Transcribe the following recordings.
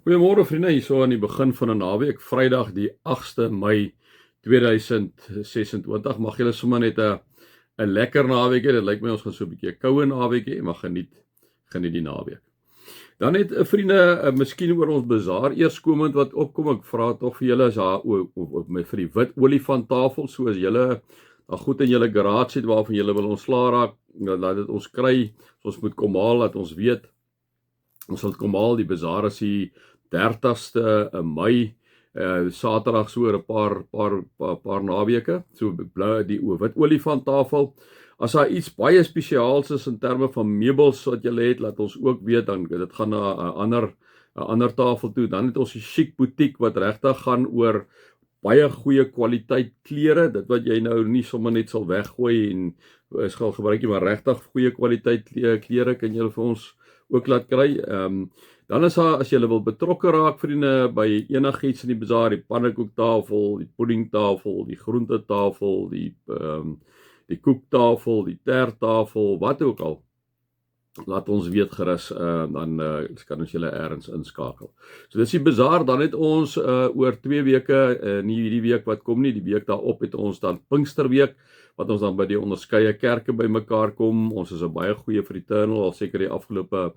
Goeiemôre vriende, hier so aan die begin van 'n naweek, Vrydag die 8de Mei 2026. Mag julle sommer net 'n lekker naweek hê. Dit lyk my ons gaan so 'n bietjie 'n koue naweek hê, maar geniet die naweek. Dan net vriende, miskien oor ons bazaar eerskomend wat opkom. Ek vra tog vir julle as daar vir die wit olifanttafel, so as julle daar goed in julle garage het waarvan julle wil ontslaa raak, laat dit ons kry. Ons moet kom haal, laat ons weet. Ons sal kom haal, die bazaar is die 30ste Mei, Saterdag so oor 'n paar naweke, so die wit olifanttafel. As daar iets baie spesiaals is in terme van meubels wat jy het, laat ons ook weet, dan dit gaan na 'n ander tafel toe. Dan het ons die chic boutique wat regtig gaan oor baie goeie kwaliteit klere, dit wat jy nou nie sommer net sal weggooi en skal gebruik jy, maar regtig goeie kwaliteit klere kan jy vir ons ook laat kry. Dan is daar, as jy wil betrokke raak vriende by enigiets in die bazaar, die pannekoektafel, die puddingtafel, die groentetafel, die koektafel, die terttafel, wat ook al, laat ons weet gerus, dan kan ons julle ergens inskakel. So dis die bazaar. Dan het ons oor 2 weke, nie hierdie week wat kom nie, die week daarop het ons dan Pinksterweek, wat ons dan by die onderskeie kerke bymekaar kom. Ons is 'n baie goeie fraternal, al seker die afgelope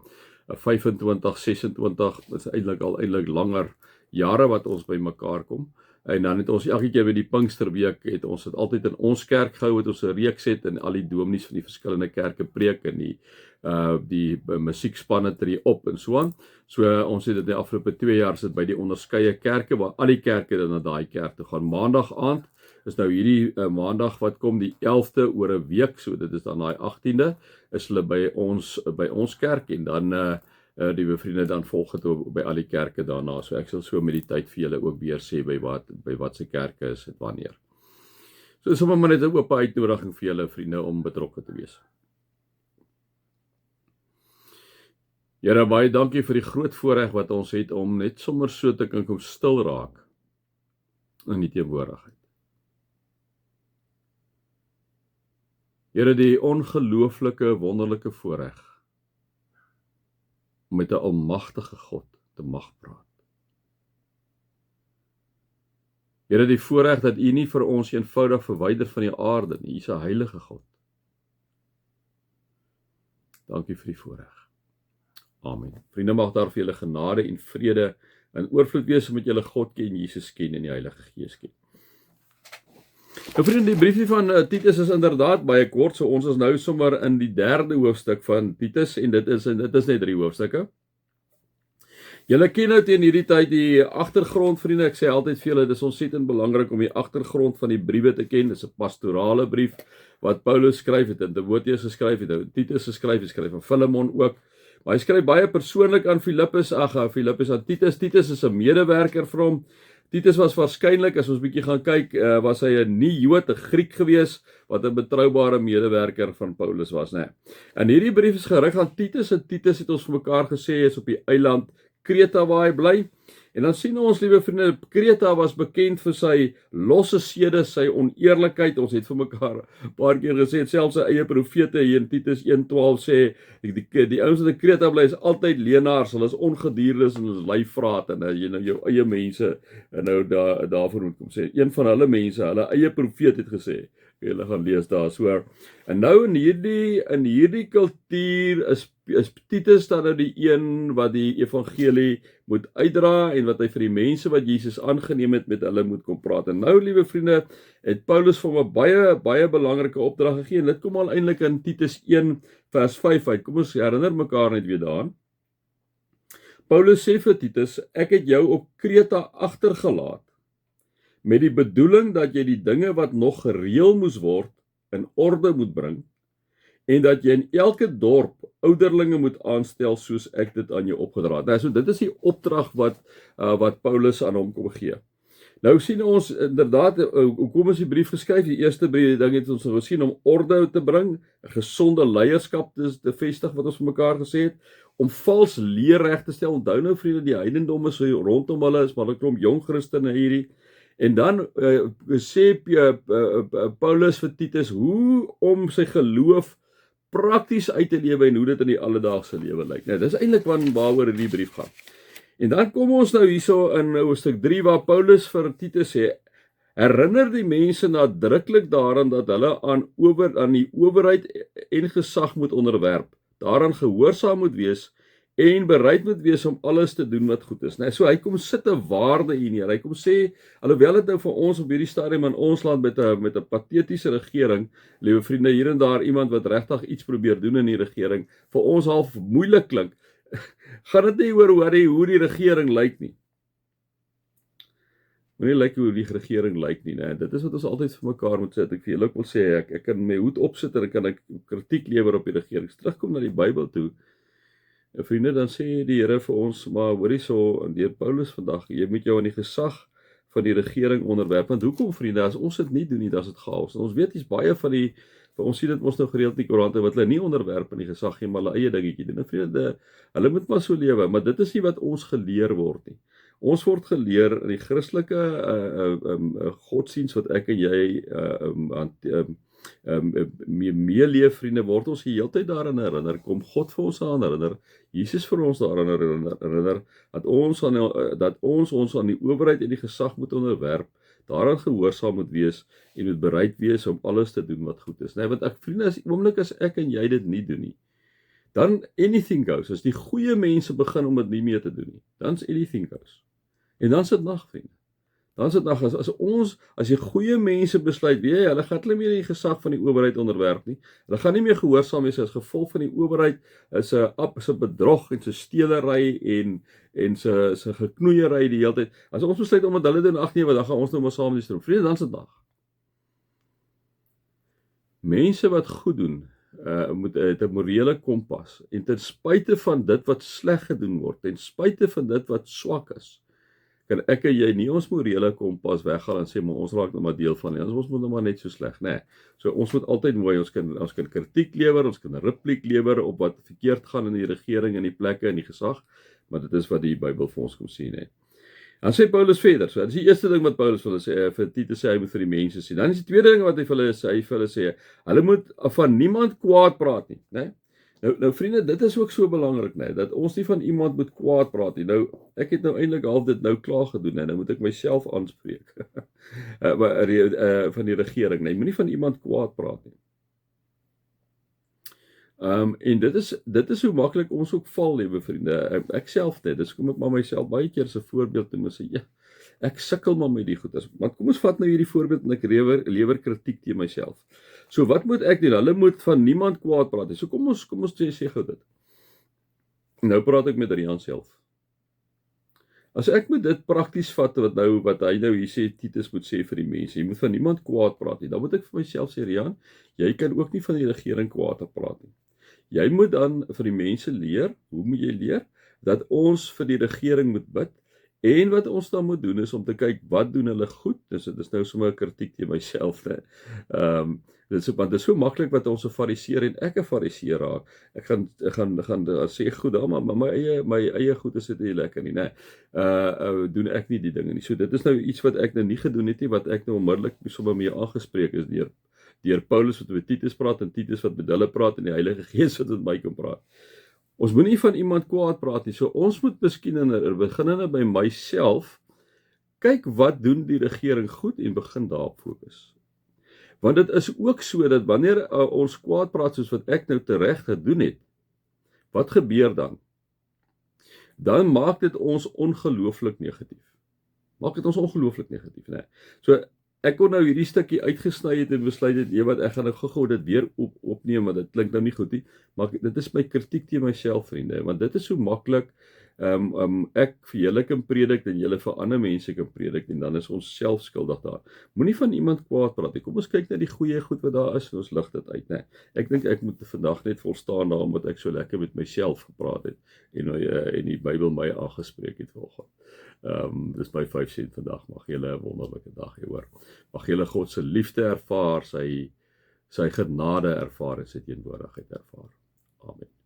25, 26, is eintlik langer jare wat ons bymekaar kom. En dan het ons elke keer by die Pinksterweek het ons dit altyd in ons kerk gehou, het ons 'n reeks het en al die dominees van die verskillende kerke preek en die musiekspanne tree op en so aan. So ons het dit die afgelope 2 jaar sit by die onderskeie kerke waar al die kerke dan na daai kerk toe gaan. Maandag aand is nou hierdie maandag wat kom, die 11de oor 'n week, so dit is dan daai 18de, is hulle by ons kerk en dan die bevriende dan volg het by al die kerke daarna. So ek sal so met die tyd vir julle ook weer sê by wat se kerke is dit wanneer. So sommer maar net 'n oop uitnodiging vir julle vriende om betrokke te wees. Here, baie dankie vir die groot voorreg wat ons het om net sommer so te kan kom stil raak in die teenwoordigheid. Here, die ongelooflike wonderlike voorreg om met 'n almagtige God te mag praat. Here, die voorreg dat U nie vir ons eenvoudig verwyder van die aarde nie, U is 'n heilige God. Dankie vir die voorreg. Amen. Vriende, mag daar vir julle genade en vrede en oorvloed wees met julle God ken, Jesus ken en die Heilige Gees ken. Nou vriende, die briefie van Titus is inderdaad baie kort, so ons is nou sommer in die 3de hoofstuk van Titus en dit is net 3 hoofstukke. Julle ken nou teen hierdie tyd die agtergrond vriende, ek sê altyd vir julle, dit is ontsettend belangrik om die agtergrond van die briewe te ken. Dit is 'n pastorale brief wat Paulus skryf het, en Timoteus geskryf het, Titus geskryf, hy skryf aan Filemon ook, maar hy skryf baie persoonlik aan Filippus aan Titus. Titus is 'n medewerker vir hom. Titus was waarskynlik, as ons bietjie gaan kyk, was hy 'n nie-Jood, 'n Griek gewees, wat 'n betroubare medewerker van Paulus was, né? En hierdie brief is gerig aan Titus, en Titus het ons vir mekaar gesê, is op die eiland Kreta waar hy bly. En dan sien ons, liewe vriende, Kreta was bekend vir sy losse sede, sy oneerlikheid. Ons het vir mekaar 'n paar keer gesê, selfs sy eie profete hier in Titus 1:12 sê, die ouens wat in Kreta bly is altyd leenaars, hulle is ongedierdes en hulle is luifraat, en jy nou jou eie mense, en nou daarvoor moet kom sê, een van hulle mense, hulle eie profeet het gesê, julle gaan lees daar, so. En nou in hierdie kultuur is Titus dan nou die een wat die evangelie moet uitdra en wat hy vir die mense wat Jesus aangeneem het met hulle moet kom praat. En nou, liewe vriende, het Paulus vir hom 'n baie belangrike opdrag gegee, en dit kom al eintlik in Titus 1 vers 5 uit. Kom ons herinner mekaar net weer daaraan. Paulus sê vir Titus, ek het jou op Kreta agtergelaat met die bedoeling dat jy die dinge wat nog gereël moes word in orde moet bring, en dat jy in elke dorp ouderlinge moet aanstel soos ek dit aan jou opgedra het. Nou, so dit is die opdrag wat Paulus aan hom kom gee. Nou sien ons inderdaad, hoekom is die brief geskryf? Die eerste ding het ons gesien om orde te bring, 'n gesonde leierskap te vestig, wat ons vir mekaar gesê het, om vals leer reg te stel. Onthou nou vriende, die heidendom is so rondom hulle, is maar 'n klomp jong Christene hierdie. En dan sê Paulus vir Titus hoe om sy geloof prakties uit te lewe en hoe dit in die alledaagse lewe lyk. Nou, dis eintlik waaroor die brief gaan. En dan kom ons nou hierso in hoofstuk 3 waar Paulus vir Titus sê, herinner die mense nadruklik daaraan dat hulle aan die owerheid en gesag moet onderwerp, daaraan gehoorsaam moet wees en bereid moet wees om alles te doen wat goed is. So hy kom sit 'n waarde hier neer. Hy kom sê, alhoewel dit nou vir ons op hierdie stadium in ons land met 'n patetiese regering, liewe vriende, hier en daar iemand wat regtig iets probeer doen in die regering, vir ons half moeilik klink, gaan dit nie oor hoe die regering lyk nie. Moenie lyk hoe die regering lyk nie, né? Dit is wat ons altyd vir mekaar moet sê. Ek vir julle ook wil sê, ek kan my hoed opsit en kan ek kritiek lewer op die regering. Terugkom na die Bybel toe. Vriende, dan sê die Here vir ons, maar hoorie so deur Paulus vandag, jy moet jou aan die gesag van die regering onderwerp. Want hoekom, vriende, as ons dit nie doen nie, dan is dit chaos. En ons weet dis baie van die ons sien dit mos nou gereeld in die koerante wat hulle nie onderwerp in die gesag nie, maar hulle eie dingetjie doen. En vriende, hulle moet maar so lewe, maar dit is nie wat ons geleer word nie. Ons word geleer in die Christelike godsdiens wat ek en jy meeleef, vriende, word ons die hele tyd daaraan herinner, kom God vir ons aan herinner, Jesus vir ons daaraan herinner, dat ons aan die owerheid en die gesag moet onderwerp, daaraan gehoorsaam moet wees en moet bereid wees om alles te doen wat goed is. Want vriende, as ek en jy dit nie doen nie, dan anything goes. As die goeie mense begin om dit nie meer te doen nie, dan's anything goes. En dan is dit nag, vriende. Dan is dit nag, as die goeie mense besluit, hulle gaan hulle meer die gesag van die owerheid onderwerp nie. Hulle gaan nie meer gehoorsaam wees as gevolg van die owerheid is 'n bedrog en 'n stelery en se geknoeiery die hele tyd. As ons besluit om dit hulle doen, ag nee, dan gaan ons nou maar saam die stroom. Vriende, dan is dit nag. Mense wat goed doen, moet 'n morele kompas, en ten spyte van dit wat sleg gedoen word, ten spyte van dit wat swak is, kan ek en jy nie ons morele kompas weghaal en sê, maar ons raak nou maar deel van nie, ons moet nou maar net so sleg, né? So ons moet altyd mooi, ons kan kritiek lewer, ons kan repliek lewer op wat verkeerd gaan in die regering, in die plekke, in die gesag, maar dit is wat die Bybel vir ons kom sê, né? Dan sê Paulus verder, so dit is die eerste ding wat Paulus vir hulle sê, vir Titus sê, hy moet vir die mense sê. Dan is die tweede ding wat hy vir hulle sê, hulle moet van niemand kwaad praat nie, né? Nou vriende, dit is ook so belangrik, né, dat ons nie van iemand moet kwaad praat nie. Nou, ek het nou eintlik half dit nou klaar gedoen, né, nou moet ek myself aanspreek, van die regering, né, moenie van iemand kwaad praat nie. En dit is hoe maklik ons ook val, liewe vriende. Ek self net, dis kom ek maar myself baie keer as 'n voorbeeld en sê, ja, ek sukkel maar met die goeders. Maar kom ons vat nou hierdie voorbeeld en ek lewer kritiek teen myself. So wat moet ek doen? Hulle moet van niemand kwaad praat. So kom ons sê gou dit. Nou praat ek met Rian self. As ek moet dit prakties vat wat hy nou hier sê Titus moet sê vir die mense, jy moet van niemand kwaad praat nie. Dan moet ek vir myself sê, Rian, jy kan ook nie van die regering kwaad praat nie. Jy moet dan vir die mense leer, hoe moet jy leer? Dat ons vir die regering moet bid, en wat ons dan moet doen is om te kyk, wat doen hulle goed? Dit is nou sommer 'n kritiek teen myself, né? Want dit is so maklik wat ons 'n fariseer en ek 'n fariseer raak. Ek gaan sê goed, maar my eie goed is dit nie lekker nie, né? Doen ek nie die dinge nie. So dit is nou iets wat ek nou nie gedoen het nie, wat ek nou onmiddellik sommer mee aangespreek is deur Paulus wat met Titus praat en Titus wat met hulle praat en die Heilige Gees wat met my kan praat. Ons moet nie van iemand kwaad praat nie. So ons moet miskien begin by myself kyk wat doen die regering goed en begin daarop fokus. Want dit is ook so dat wanneer ons kwaad praat soos wat ek nou tereg gedoen het, wat gebeur dan? Dan maak dit ons ongelooflik negatief. Né? So ek kon nou hierdie stukkie uitgesny het en besluit het, wat ek gaan nou gou dit weer opneem, want dit klink nou nie goed nie, maar dit is my kritiek teen myself, vriende, want dit is so maklik, ek vir julle kan predik en julle vir ander mense kan predik en dan is ons self skuldig daar. Moenie van iemand kwaad praat nie. Kom ons kyk na die goeie goed wat daar is en ons lig dit uit, né? Ek dink ek moet vandag net volstaan daarom dat ek so lekker met myself gepraat het en die Bybel my aangespreek het vanoggend. Dis my 5 sent vandag. Mag julle 'n wonderlike dag hê, hoor. Mag julle God se liefde ervaar, sy genade ervaar en sy teenwoordigheid ervaar. Amen.